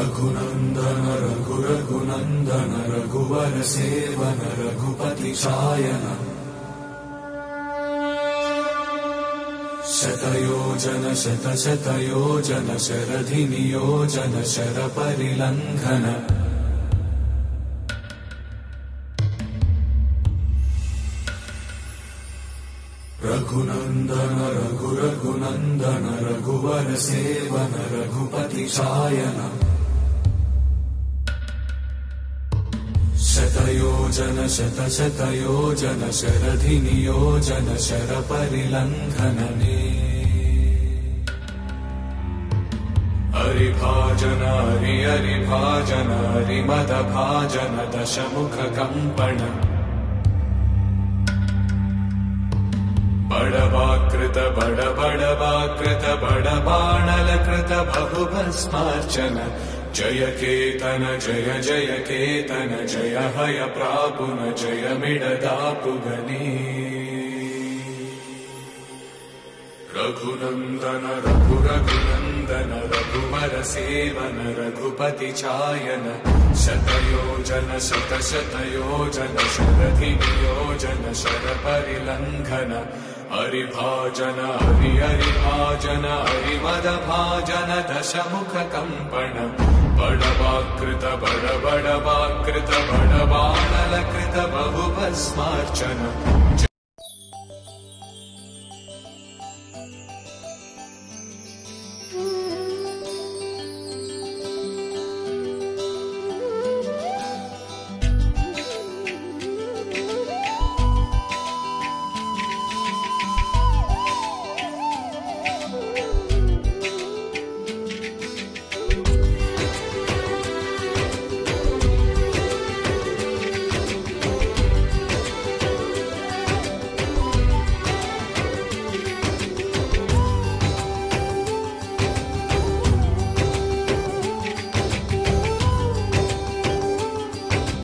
रघुनंदन रघुनंदन रघुवर seven Raghupati चायन शतयोजन शतशतयोजन शरधि नियोजन sir परिलंघन Raghunandan Raghunandan रघुवर seven Raghupati चायन शतयोजन शतशतयोजन शरधि नियोजन sir परिलंघनने हरिभाजन हरिभाजन हरिमद भाजन दशमुख कंपन बड़वाकृत बड़वाकृत बड़बाणलकृत बहुभस्मार्चन जय केतन जय जय केतन जय हय प्रापुन जय मिडदापुगने रघुनंदन रघुनंदन रघुवर सेवन रघुपति चायन शतयोजन शतशतयोजन शरधि नियोजन शर परिलंघन हरिभाजन हरिभाजन हरिमद भाजन दशमुख कंपन बड़वाकृत बड़वाकृत बड़बाणलकृत बहुभस्मार्चन